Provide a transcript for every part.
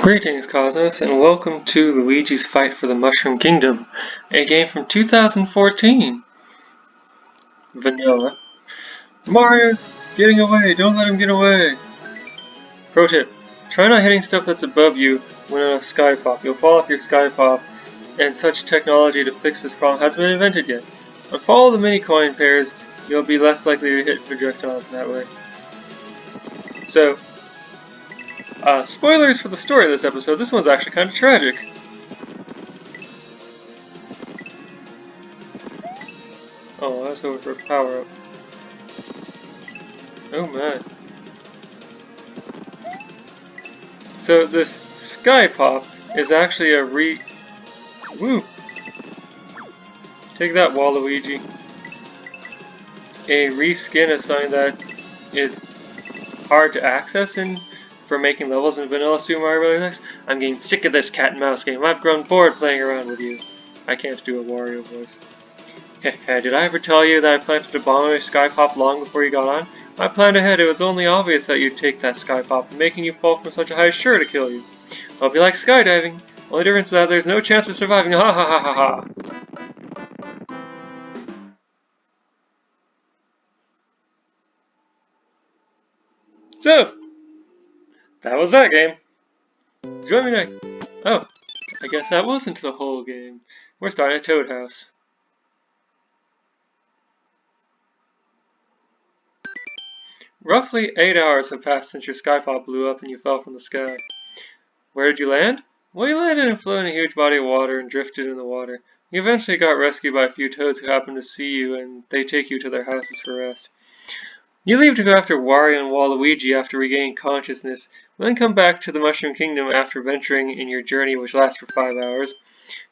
Greetings, Cosmos, and welcome to Luigi's Fight for the Mushroom Kingdom, a game from 2014. Vanilla. Mario's getting away! Don't let him get away! Pro tip. Try not hitting stuff that's above you when on a sky pop. You'll fall off your sky pop, and such technology to fix this problem hasn't been invented yet. Unfollow the mini coin pairs, you'll be less likely to hit projectiles that way. So, spoilers for the story of this episode. This one's actually kind of tragic. Oh, I was hoping for a power-up. Oh man. So this Sky Pop is actually a Woo! Take that, Waluigi. A reskin of something that is hard to access for making levels in Vanilla Super Mario Bros. X. I'm getting sick of this cat and mouse game. I've grown bored playing around with you. I can't do a Wario voice. Did I ever tell you that I planned to bomb a Sky Pop long before you got on? I planned ahead. It was only obvious that you'd take that Sky Pop, and making you fall from such a height is sure to kill you. I'll be like skydiving. Only difference is that there's no chance of surviving. Ha ha ha ha ha. So, that was that game. Join me next. Oh, I guess that wasn't the whole game. We're starting at Toad House. Roughly 8 hours have passed since your Sky Pop blew up and you fell from the sky. Where did you land? Well, you landed and flew in a huge body of water and drifted in the water. You eventually got rescued by a few toads who happened to see you, and they take you to their houses for rest. You leave to go after Wario and Waluigi after regaining consciousness, then come back to the Mushroom Kingdom after venturing in your journey which lasts for 5 hours.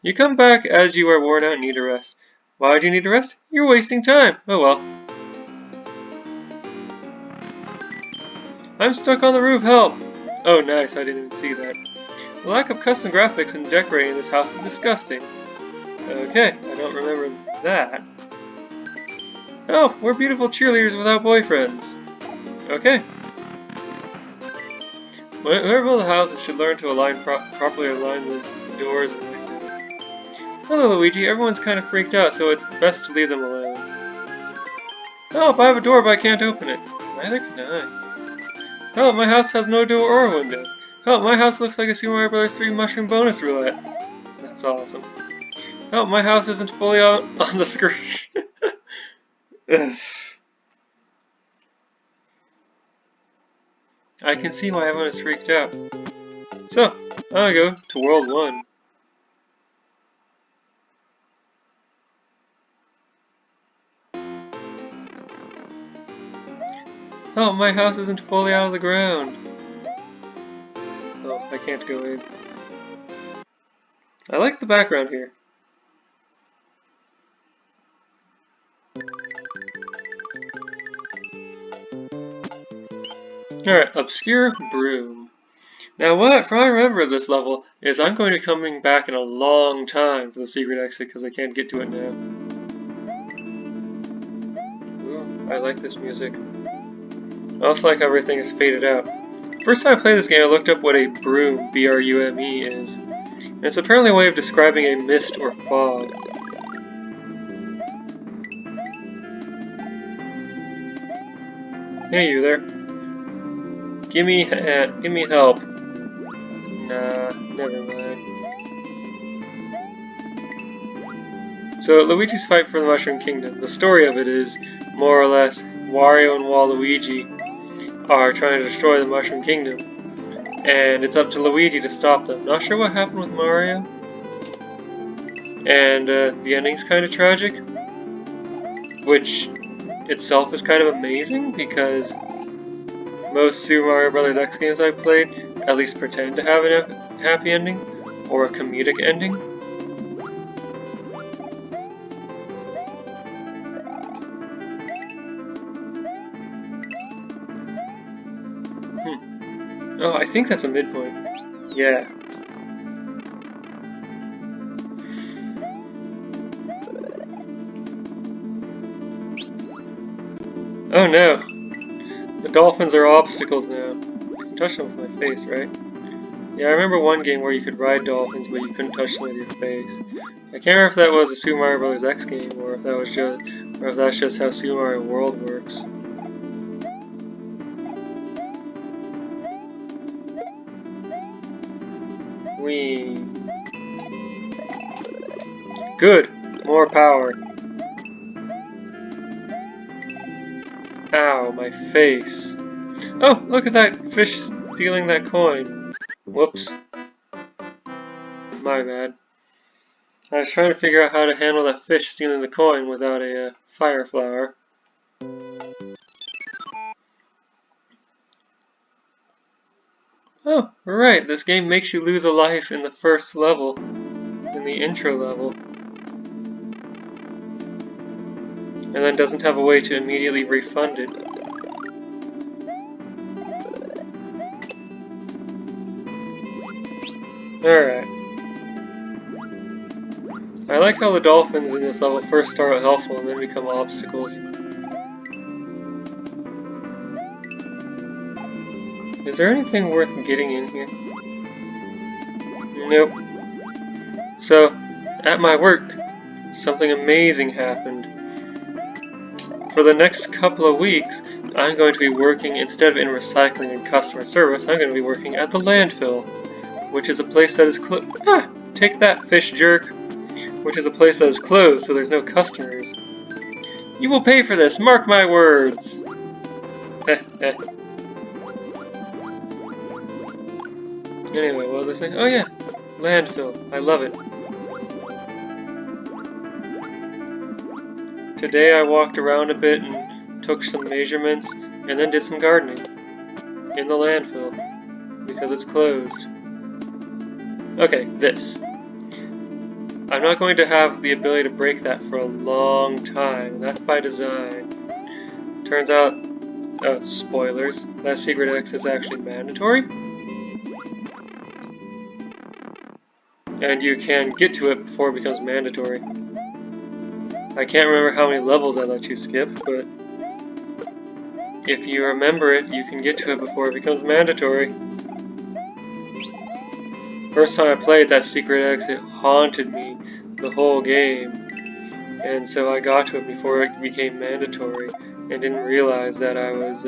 You come back as you are worn out and need a rest. Why do you need a rest? You're wasting time. Oh well. I'm stuck on the roof, help! Oh nice, I didn't even see that. The lack of custom graphics and decorating in this house is disgusting. Okay, I don't remember that. Oh, we're beautiful cheerleaders without boyfriends. Okay. Whoever builds the houses should learn to properly align the doors and windows. Hello, Luigi. Everyone's kind of freaked out, so it's best to leave them alone. Help! I have a door, but I can't open it. Neither can I. Help! My house has no door or windows. Help! My house looks like a Super Mario Bros. 3 mushroom bonus roulette. That's awesome. Help! My house isn't fully out on the screen. I can see why everyone is freaked out. So, I go to World 1. Help! My house isn't fully out of the ground. Oh, I can't go in. I like the background here. Alright, Obscure Broom. Now what I remember this level is I'm going to be coming back in a long time for the secret exit because I can't get to it now. Ooh, I like this music. I also like how everything is faded out. First time I played this game I looked up what a broom, B-R-U-M-E, is. And it's apparently a way of describing a mist or fog. Hey you there. Give me help. Nah, never mind. So, Luigi's Fight for the Mushroom Kingdom. The story of it is, more or less, Wario and Waluigi are trying to destroy the Mushroom Kingdom. And it's up to Luigi to stop them. Not sure what happened with Mario. And the ending's kind of tragic. Which itself is kind of amazing because most Super Mario Bros. X games I've played at least pretend to have a happy ending or a comedic ending. Oh, I think that's a midpoint. Yeah. Oh no! The dolphins are obstacles now. I can touch them with my face, right? Yeah, I remember one game where you could ride dolphins, but you couldn't touch them with your face. I can't remember if that was a Super Mario Bros. X game, or if that was just, or if that's just how Super Mario World works. Whee! Good! More power. Ow, my face. Oh, look at that fish stealing that coin. Whoops. My bad. I was trying to figure out how to handle that fish stealing the coin without a fire flower. Oh, right, this game makes you lose a life in the first level, in the intro level, and then doesn't have a way to immediately refund it. Alright. I like how the dolphins in this level first start helpful and then become obstacles. Is there anything worth getting in here? Nope. So, at my work, something amazing happened. For the next couple of weeks, I'm going to be working, instead of in recycling and customer service, I'm going to be working at the landfill, which is a place that is take that, fish jerk! Which is a place that is closed, so there's no customers. You will pay for this, mark my words! Anyway, what was I saying? Oh yeah, landfill. I love it. Today I walked around a bit and took some measurements, and then did some gardening. In the landfill. Because it's closed. Okay, this. I'm not going to have the ability to break that for a long time. That's by design. Turns out, spoilers, that secret X is actually mandatory. And you can get to it before it becomes mandatory. I can't remember how many levels I let you skip, but if you remember it, you can get to it before it becomes mandatory. First time I played that secret exit haunted me the whole game, and so I got to it before it became mandatory, and didn't realize that I was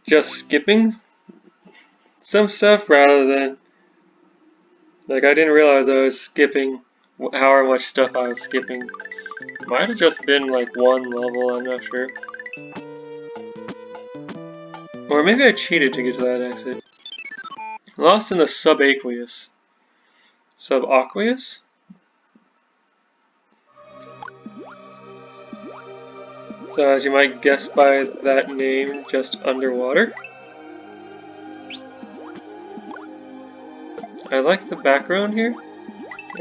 just skipping some stuff rather than, like, I didn't realize I was skipping however much stuff I was skipping. Might have just been like one level, I'm not sure. Or maybe I cheated to get to that exit. Lost in the subaqueous. Subaqueous? So as you might guess by that name, just underwater. I like the background here,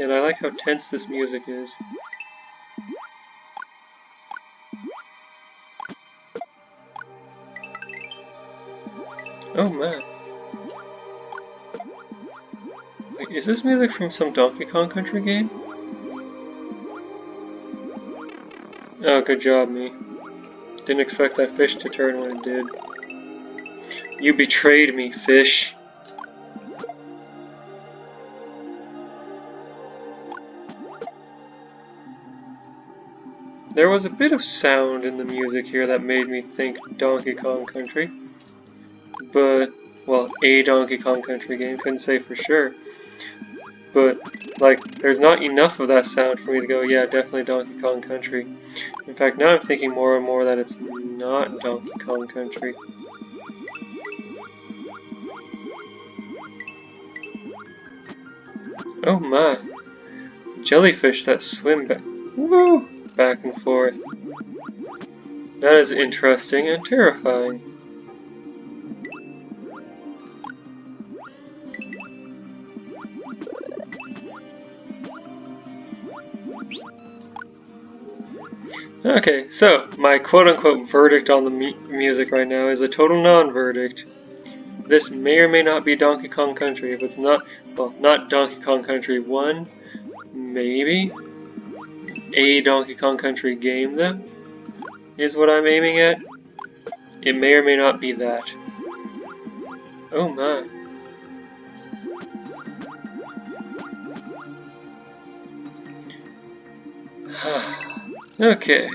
and I like how tense this music is. Oh man. Wait, is this music from some Donkey Kong Country game? Oh, good job, me. Didn't expect that fish to turn when it did. You betrayed me, fish. There was a bit of sound in the music here that made me think Donkey Kong Country. But, well, a Donkey Kong Country game, couldn't say for sure. But, like, there's not enough of that sound for me to go, yeah, definitely Donkey Kong Country. In fact, now I'm thinking more and more that it's not Donkey Kong Country. Oh my. Jellyfish that swim back and forth. That is interesting and terrifying. Okay, so my quote-unquote verdict on the music right now is a total non-verdict. This may or may not be Donkey Kong Country. If it's not, well, not Donkey Kong Country 1, maybe. A Donkey Kong Country game, though, is what I'm aiming at. It may or may not be that. Oh my. Okay.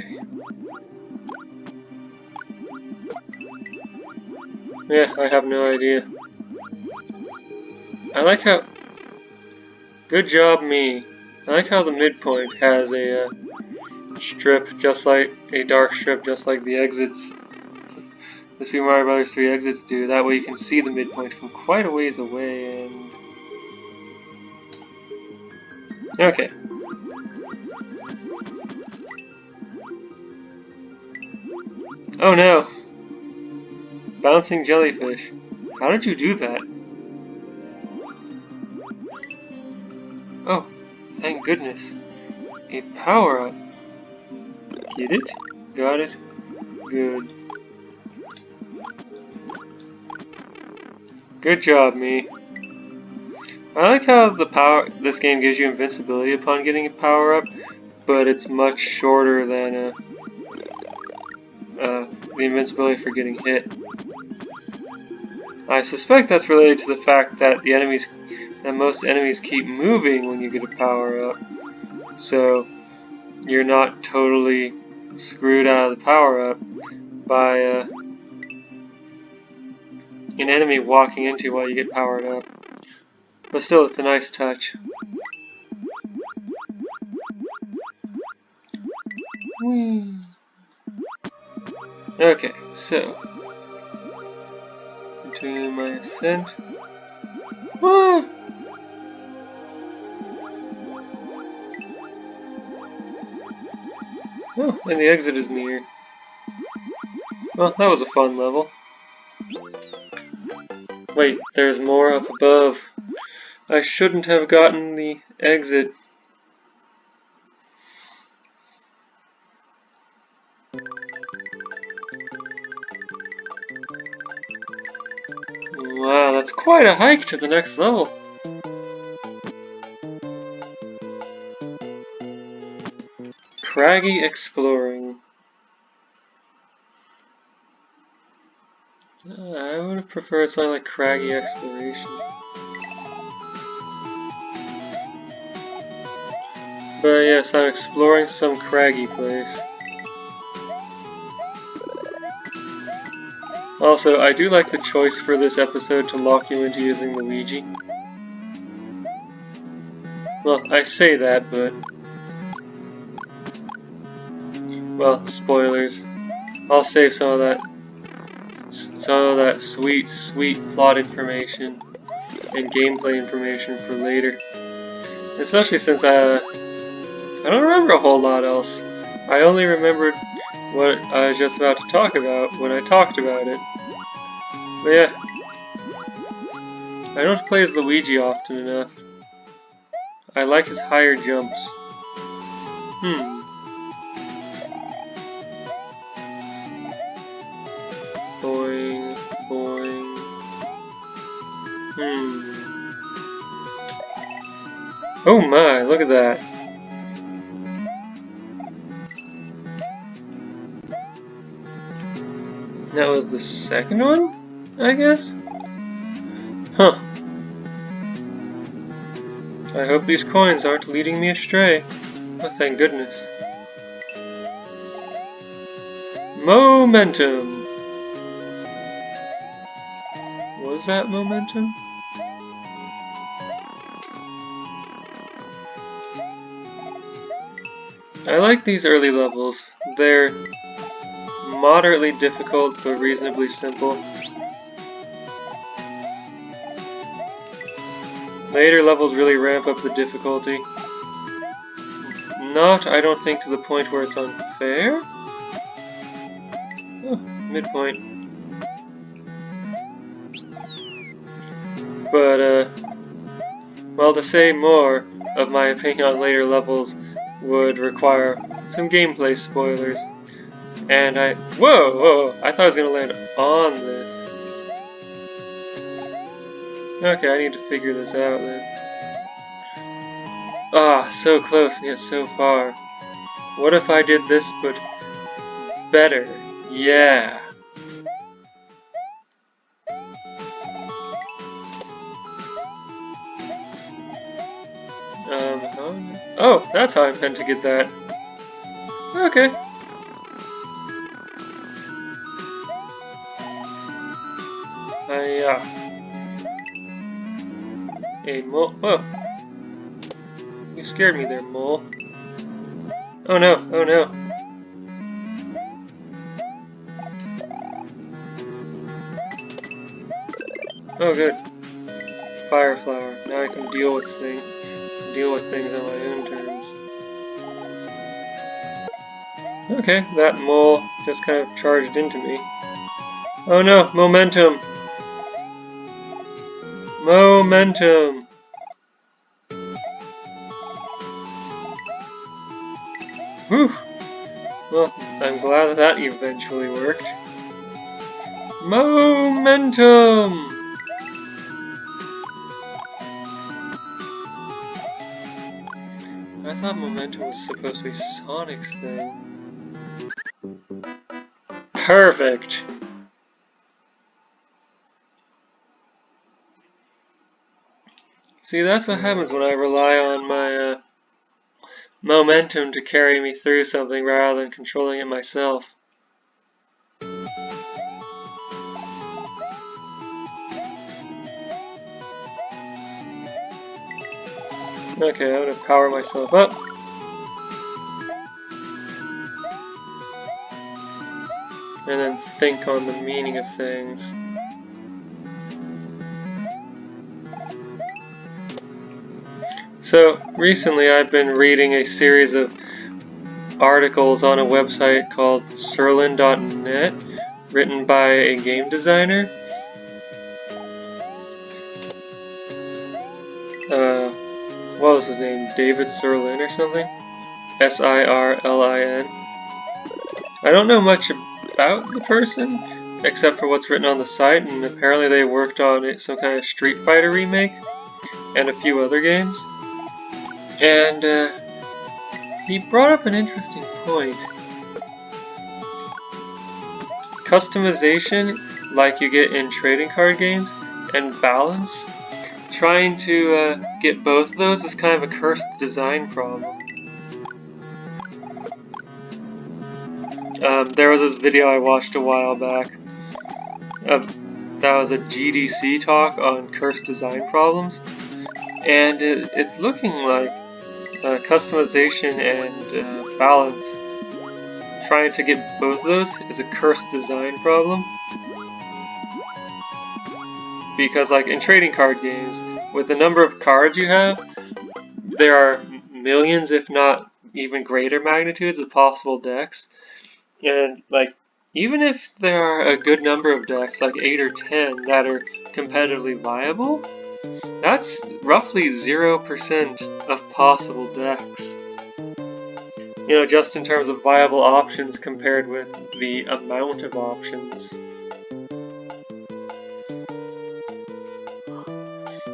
Yeah, I have no idea. I like how... Good job, me. I like how the midpoint has a strip, just like a dark strip, just like the exits. The Super Mario Bros. 3 exits do. That way you can see the midpoint from quite a ways away, and... Okay. Oh no! Bouncing jellyfish. How did you do that? Oh, thank goodness. A power-up. Get it? Got it? Good. Good job, me. I like how this game gives you invincibility upon getting a power-up, but it's much shorter than the invincibility for getting hit. I suspect that's related to the fact that most enemies keep moving when you get a power-up, so you're not totally screwed out of the power-up by an enemy walking into you while you get powered up. But still, it's a nice touch. Okay, so continue my ascent. Ah! Oh, and the exit is near. Well, that was a fun level. Wait, there's more up above. I shouldn't have gotten the exit. Wow, that's quite a hike to the next level. Craggy Exploring. I would have preferred something like Craggy Exploration. But yes, I'm exploring some craggy place. Also, I do like the choice for this episode to lock you into using Luigi. Well, I say that, but... Well, spoilers. I'll save some of that sweet, sweet plot information and gameplay information for later. Especially since I don't remember a whole lot else. I only remembered what I was just about to talk about when I talked about it. But yeah, I don't play as Luigi often enough. I like his higher jumps. Boing, boing. Oh my, look at that. That was the second one, I guess? Huh. I hope these coins aren't leading me astray. Oh, thank goodness. Momentum! Was that momentum? I like these early levels. They're moderately difficult, but reasonably simple. Later levels really ramp up the difficulty. Not, I don't think, to the point where it's unfair. Oh, midpoint. But, well, to say more of my opinion on later levels would require some gameplay spoilers. And whoa! I thought I was gonna land on this. Okay, I need to figure this out then. Ah, so close and yet so far. What if I did this, but better? Yeah. Oh, that's how I meant to get that. Okay. A mole. Oh, you scared me there, mole. Oh no, oh no. Oh good. Fire flower. Now I can deal with things on my own terms. Okay, that mole just kind of charged into me. Oh no, momentum! Momentum! Whew! Well, I'm glad that eventually worked. Momentum! I thought momentum was supposed to be Sonic's thing. Perfect! See, that's what happens when I rely on my momentum to carry me through something rather than controlling it myself. Okay, I'm gonna power myself up. And then think on the meaning of things. So, recently I've been reading a series of articles on a website called Sirlin.net, written by a game designer. What was his name? David Sirlin or something? Sirlin. I don't know much about the person, except for what's written on the site, and apparently they worked on some kind of Street Fighter remake, and a few other games. And he brought up an interesting point. Customization, like you get in trading card games, and balance, trying to get both of those is kind of a cursed design problem. There was this video I watched a while back. That was a GDC talk on cursed design problems, and it's looking like customization and balance, trying to get both of those is a cursed design problem. Because like in trading card games, with the number of cards you have, there are millions, if not even greater magnitudes of possible decks. And like, even if there are a good number of decks, like 8 or 10, that are competitively viable, that's roughly 0% of possible decks. You know, just in terms of viable options compared with the amount of options.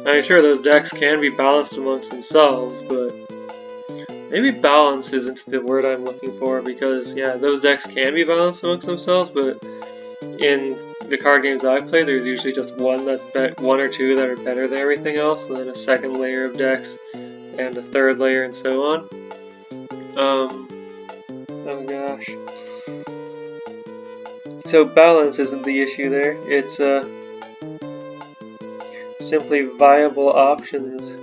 I'm sure those decks can be balanced amongst themselves, but maybe balance isn't the word I'm looking for, because yeah, those decks can be balanced amongst themselves, but in the card games I've played, there's usually just one or two that are better than everything else, and then a second layer of decks, and a third layer, and so on. Oh gosh. So balance isn't the issue there, it's simply viable options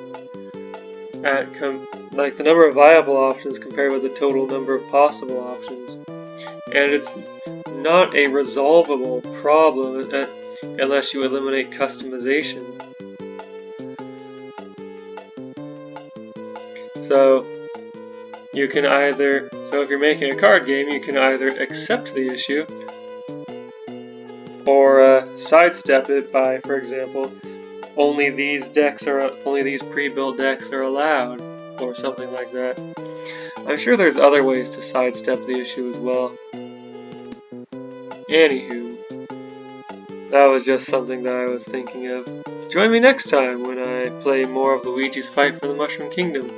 like the number of viable options compared with the total number of possible options. And it's not a resolvable problem unless you eliminate customization. So if you're making a card game, you can either accept the issue or sidestep it by, for example, only these pre-built decks are allowed, or something like that. I'm sure there's other ways to sidestep the issue as well. Anywho, that was just something that I was thinking of. Join me next time when I play more of Luigi's Fight for the Mushroom Kingdom.